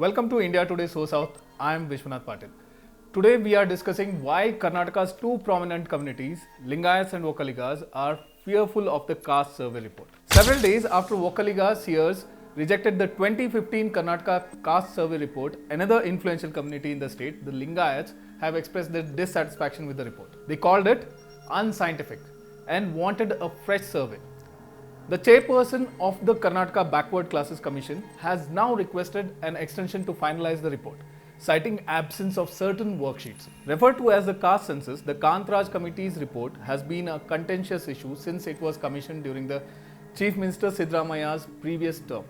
Welcome to India Today SoSouth. I am Vishwanath Patil. Today we are discussing why Karnataka's two prominent communities, Lingayats and Vokkaligas, are fearful of the caste survey report. Several days after Vokkaliga seers rejected the 2015 Karnataka caste survey report, another influential community in the state, the Lingayats, have expressed their dissatisfaction with the report. They called it unscientific and wanted a fresh survey. The chairperson of the Karnataka Backward Classes Commission has now requested an extension to finalize the report, citing absence of certain worksheets. Referred to as the caste census, the Kantharaj committee's report has been a contentious issue since it was commissioned during the Chief Minister Siddaramaiah's previous term.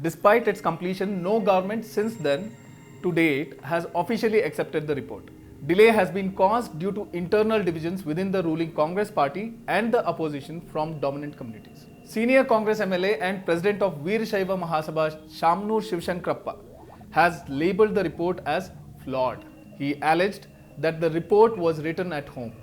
Despite its completion, no government since then to date has officially accepted the report. Delay has been caused due to internal divisions within the ruling Congress party and the opposition from dominant communities. Senior Congress MLA and President of Veershaiva Mahasabha Shamnur Shivshankrappa has labelled the report as flawed. He alleged that the report was written at home.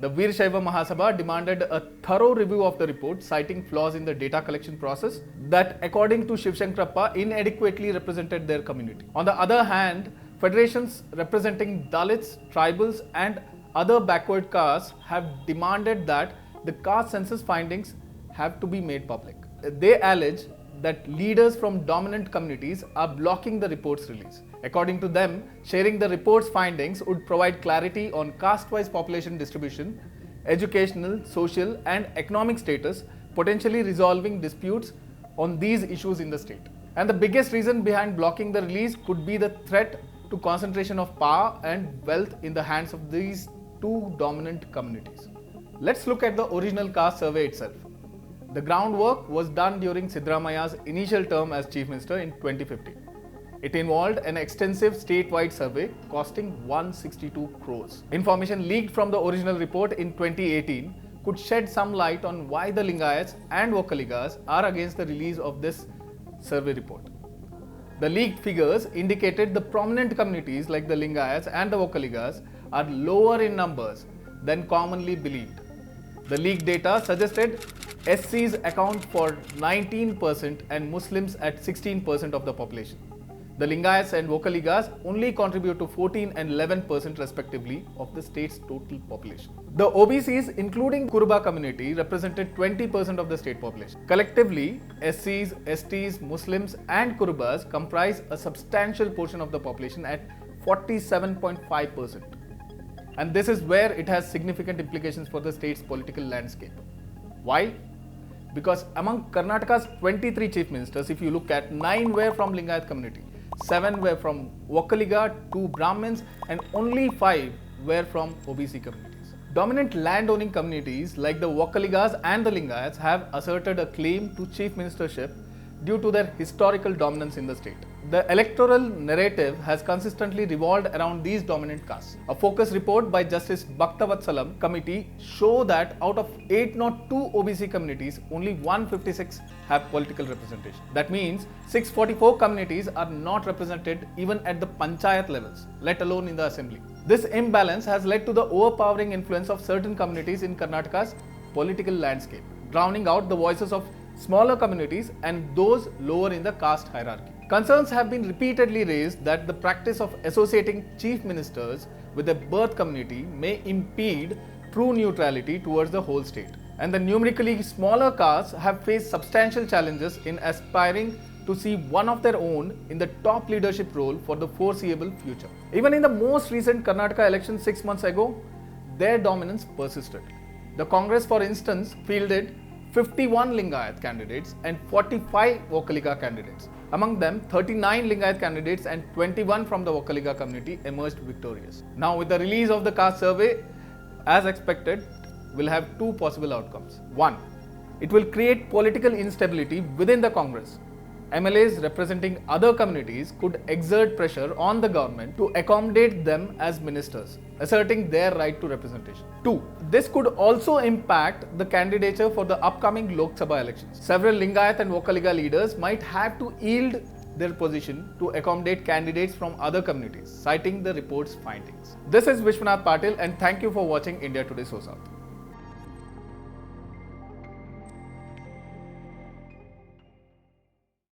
The Veershaiva Mahasabha demanded a thorough review of the report, citing flaws in the data collection process that, according to Shivshankrappa, inadequately represented their community. On the other hand, federations representing Dalits, tribals and other backward castes have demanded that the caste census findings have to be made public. They allege that leaders from dominant communities are blocking the report's release. According to them, sharing the report's findings would provide clarity on caste-wise population distribution, educational, social and economic status, potentially resolving disputes on these issues in the state. And the biggest reason behind blocking the release could be the threat to concentration of power and wealth in the hands of these two dominant communities. Let's look at the original caste survey itself. The groundwork was done during Siddaramaiah's initial term as Chief Minister in 2015. It involved an extensive statewide survey costing 162 crores. Information leaked from the original report in 2018 could shed some light on why the Lingayats and Vokkaligas are against the release of this survey report. The leaked figures indicated the prominent communities like the Lingayats and the Vokkaligas are lower in numbers than commonly believed. The leaked data suggested SCs account for 19% and Muslims at 16% of the population. The Lingayats and Vokkaligas only contribute to 14 and 11% respectively of the state's total population. The OBCs, including Kuruba community, represented 20% of the state population. Collectively, SCs, STs, Muslims and Kurubas comprise a substantial portion of the population at 47.5%. And this is where it has significant implications for the state's political landscape. Why? Because among Karnataka's 23 chief ministers, if you look at, 9 were from Lingayat community, 7 were from Vokkaliga, 2 Brahmins and only 5 were from OBC communities. Dominant landowning communities like the Vokkaligas and the Lingayats have asserted a claim to chief ministership due to their historical dominance in the state. The electoral narrative has consistently revolved around these dominant castes. A focus report by Justice Bhaktavathsalam committee show that out of 802 OBC communities, only 156 have political representation. That means 644 communities are not represented even at the panchayat levels, let alone in the assembly. This imbalance has led to the overpowering influence of certain communities in Karnataka's political landscape, drowning out the voices of smaller communities and those lower in the caste hierarchy. Concerns have been repeatedly raised that the practice of associating chief ministers with a birth community may impede true neutrality towards the whole state. And the numerically smaller castes have faced substantial challenges in aspiring to see one of their own in the top leadership role for the foreseeable future. Even in the most recent Karnataka election 6 months ago, their dominance persisted. The Congress, for instance, fielded 51 Lingayat candidates and 45 Vokkaliga candidates. Among them, 39 Lingayat candidates and 21 from the Vokkaliga community emerged victorious. Now, with the release of the caste survey, as expected, we'll have two possible outcomes. One, it will create political instability within the Congress. MLAs representing other communities could exert pressure on the government to accommodate them as ministers, asserting their right to representation. 2. This could also impact the candidature for the upcoming Lok Sabha elections. Several Lingayat and Vokkaliga leaders might have to yield their position to accommodate candidates from other communities, citing the report's findings. This is Vishwanath Patil and thank you for watching India Today SoSouth.